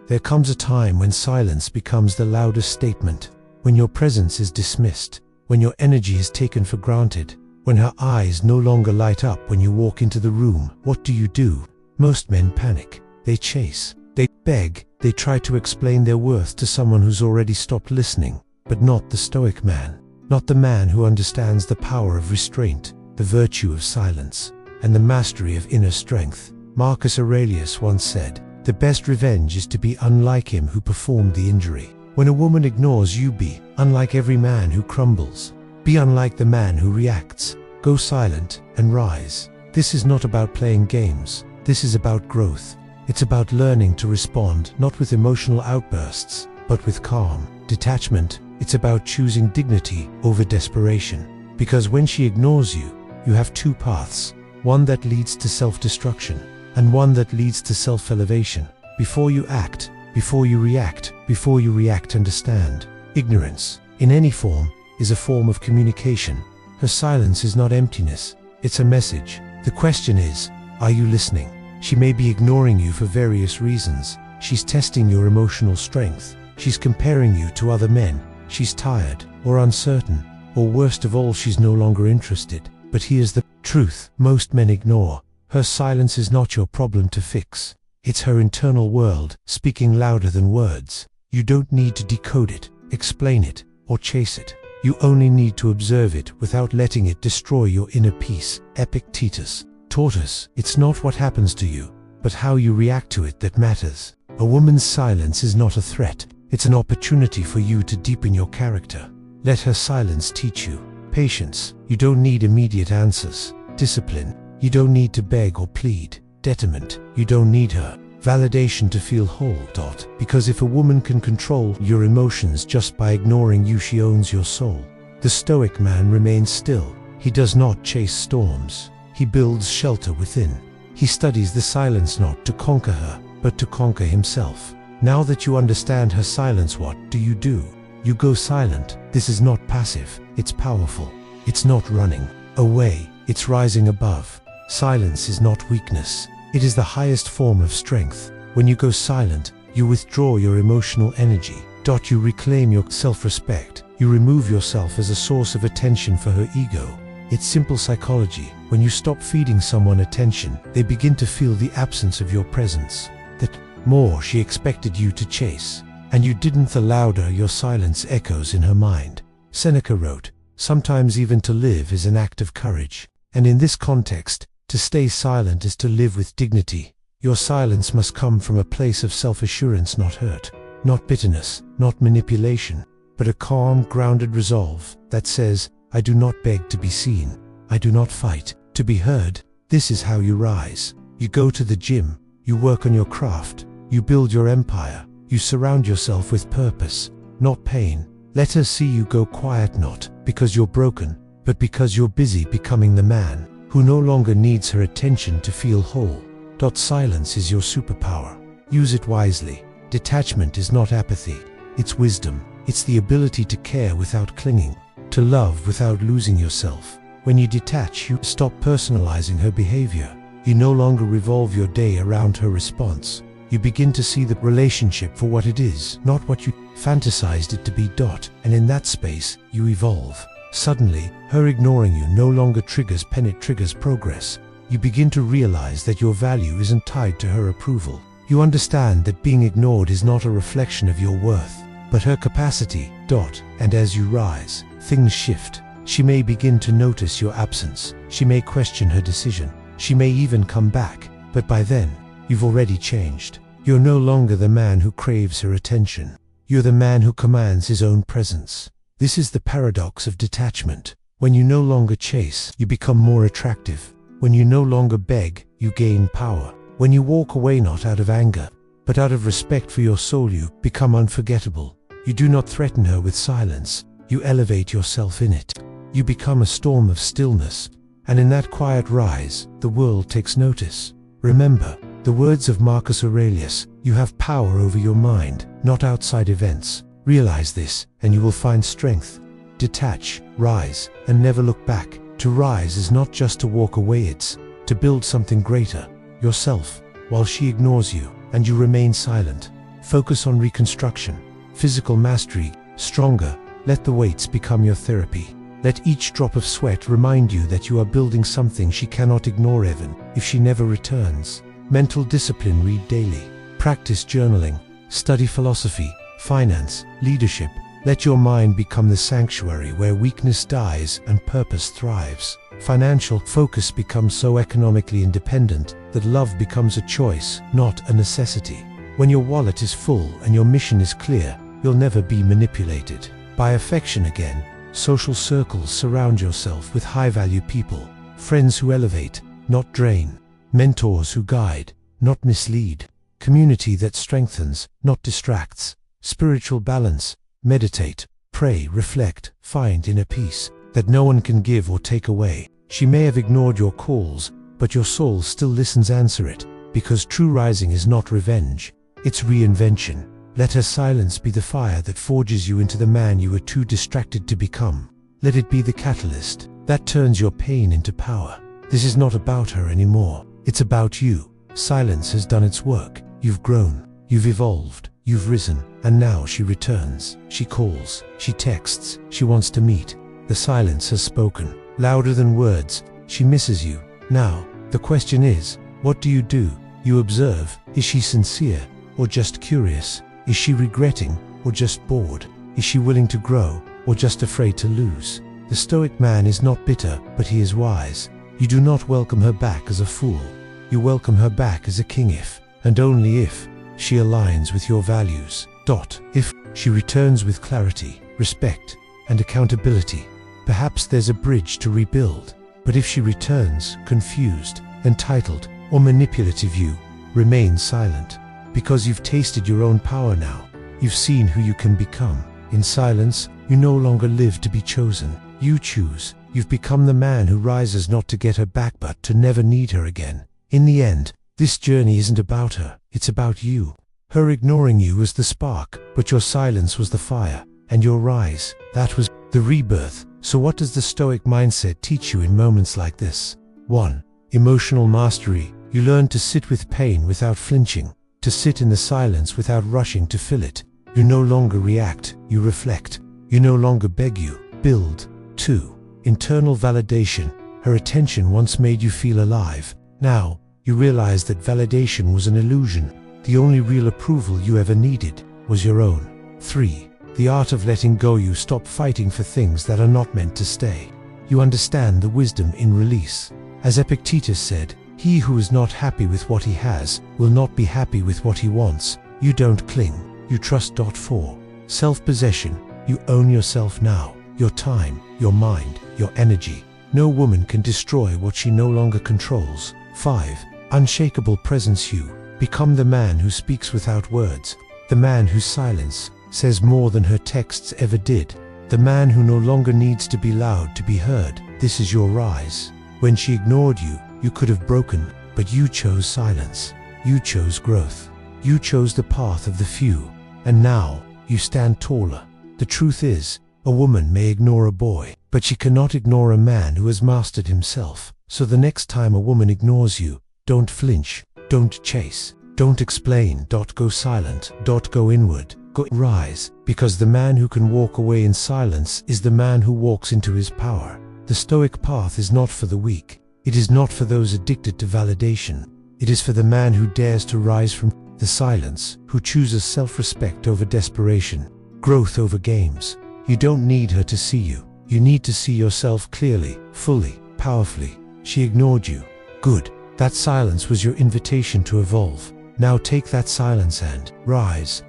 There comes a time when silence becomes the loudest statement, when your presence is dismissed, when your energy is taken for granted, when her eyes no longer light up when you walk into the room. What do? Most men panic. They chase. They beg. They try to explain their worth to someone who's already stopped listening. But not the Stoic man. Not the man who understands the power of restraint, the virtue of silence, and the mastery of inner strength. Marcus Aurelius once said, "The best revenge is to be unlike him who performed the injury." When a woman ignores you, be unlike every man who crumbles. Be unlike the man who reacts. Go silent and rise. This is not about playing games. This is about growth. It's about learning to respond not with emotional outbursts, but with calm. Detachment, it's about choosing dignity over desperation. Because when she ignores you, you have two paths. One that leads to self-destruction, and one that leads to self-elevation. Before you act, before you react, understand. Ignorance, in any form, is a form of communication. Her silence is not emptiness, it's a message. The question is, are you listening? She may be ignoring you for various reasons. She's testing your emotional strength. She's comparing you to other men. She's tired, or uncertain, or worst of all, she's no longer interested. But here's the truth most men ignore. Her silence is not your problem to fix. It's her internal world, speaking louder than words. You don't need to decode it, explain it, or chase it. You only need to observe it without letting it destroy your inner peace. Epictetus taught us, it's not what happens to you, but how you react to it that matters. A woman's silence is not a threat. It's an opportunity for you to deepen your character. Let her silence teach you patience. You don't need immediate answers. Discipline. You don't need to beg or plead. Detachment. You don't need her validation to feel whole. Because if a woman can control your emotions just by ignoring you, she owns your soul. The Stoic man remains still. He does not chase storms. He builds shelter within. He studies the silence not to conquer her, but to conquer himself. Now that you understand her silence, what do? You go silent. This is not passive, it's powerful. It's not running away, it's rising above. Silence is not weakness. It is the highest form of strength. When you go silent, you withdraw your emotional energy. You reclaim your self-respect. You remove yourself as a source of attention for her ego. It's simple psychology. When you stop feeding someone attention, they begin to feel the absence of your presence. That more she expected you to chase. And you didn't. The louder your silence echoes in her mind. Seneca wrote, "Sometimes even to live is an act of courage." And in this context, to stay silent is to live with dignity. Your silence must come from a place of self-assurance, not hurt, not bitterness, not manipulation, but a calm, grounded resolve that says, I do not beg to be seen. I do not fight to be heard. This is how you rise. You go to the gym. You work on your craft. You build your empire. You surround yourself with purpose, not pain. Let her see you go quiet, not because you're broken, but because you're busy becoming the man who no longer needs her attention to feel whole. Silence is your superpower. Use it wisely. Detachment is not apathy. It's wisdom. It's the ability to care without clinging, to love without losing yourself. When you detach, you stop personalizing her behavior. You no longer revolve your day around her response. You begin to see the relationship for what it is, not what you fantasized it to be. And in that space, you evolve. Suddenly, her ignoring you no longer triggers pain, it triggers progress. You begin to realize that your value isn't tied to her approval. You understand that being ignored is not a reflection of your worth, but her capacity. And as you rise, things shift. She may begin to notice your absence. She may question her decision. She may even come back. But by then, you've already changed. You're no longer the man who craves her attention. You're the man who commands his own presence. This is the paradox of detachment. When you no longer chase, you become more attractive. When you no longer beg, you gain power. When you walk away not out of anger, but out of respect for your soul, you become unforgettable. You do not threaten her with silence. You elevate yourself in it. You become a storm of stillness. And in that quiet rise, the world takes notice. Remember the words of Marcus Aurelius, you have power over your mind, not outside events. Realize this, and you will find strength. Detach, rise, and never look back. To rise is not just to walk away, it's to build something greater, yourself, while she ignores you, and you remain silent. Focus on reconstruction. Physical mastery. Stronger. Let the weights become your therapy. Let each drop of sweat remind you that you are building something she cannot ignore even if she never returns. Mental discipline. Read daily. Practice journaling. Study philosophy, finance, leadership. Let your mind become the sanctuary where weakness dies and purpose thrives. Financial focus becomes so economically independent that love becomes a choice, not a necessity. When your wallet is full and your mission is clear, you'll never be manipulated by affection again. Social circles. Surround yourself with high-value people, friends who elevate, not drain, mentors who guide, not mislead, community that strengthens, not distracts, spiritual balance. Meditate, pray, reflect, find inner peace that no one can give or take away. She may have ignored your calls, but your soul still listens. Answer it, because true rising is not revenge, it's reinvention. Let her silence be the fire that forges you into the man you were too distracted to become. Let it be the catalyst that turns your pain into power. This is not about her anymore, it's about you. Silence has done its work. You've grown, you've evolved, you've risen, and now she returns. She calls, she texts, she wants to meet. The silence has spoken, louder than words. She misses you. Now, the question is, what do? You observe. Is she sincere, or just curious? Is she regretting, or just bored? Is she willing to grow, or just afraid to lose? The Stoic man is not bitter, but he is wise. You do not welcome her back as a fool. You welcome her back as a king if, and only if, she aligns with your values. If she returns with clarity, respect, and accountability, perhaps there's a bridge to rebuild. But if she returns confused, entitled, or manipulative, you remain silent. Because you've tasted your own power now. You've seen who you can become. In silence, you no longer live to be chosen. You choose. You've become the man who rises not to get her back but to never need her again. In the end, this journey isn't about her, it's about you. Her ignoring you was the spark, but your silence was the fire. And your rise, that was the rebirth. So what does the Stoic mindset teach you in moments like this? 1. Emotional mastery. You learn to sit with pain without flinching, to sit in the silence without rushing to fill it. You no longer react, you reflect. You no longer beg, you build. 2. Internal validation. Her attention once made you feel alive. Now, you realize that validation was an illusion. The only real approval you ever needed was your own. 3. The art of letting go. You stop fighting for things that are not meant to stay. You understand the wisdom in release. As Epictetus said, he who is not happy with what he has will not be happy with what he wants. You don't cling, you trust. 4. Self-possession. You own yourself now, your time, your mind, your energy. No woman can destroy what she no longer controls. 5. Unshakable presence. You become the man who speaks without words, the man whose silence says more than her texts ever did, the man who no longer needs to be loud to be heard. This is your rise. When she ignored you, you could have broken, but you chose silence. You chose growth. You chose the path of the few, and now you stand taller. The truth is, a woman may ignore a boy, but she cannot ignore a man who has mastered himself. So the next time a woman ignores you, don't flinch, don't chase, don't explain. Go silent, go inward, go rise, because the man who can walk away in silence is the man who walks into his power. The Stoic path is not for the weak. It is not for those addicted to validation. It is for the man who dares to rise from the silence, who chooses self-respect over desperation, growth over games. You don't need her to see you. You need to see yourself clearly, fully, powerfully. She ignored you. Good. That silence was your invitation to evolve. Now take that silence and rise.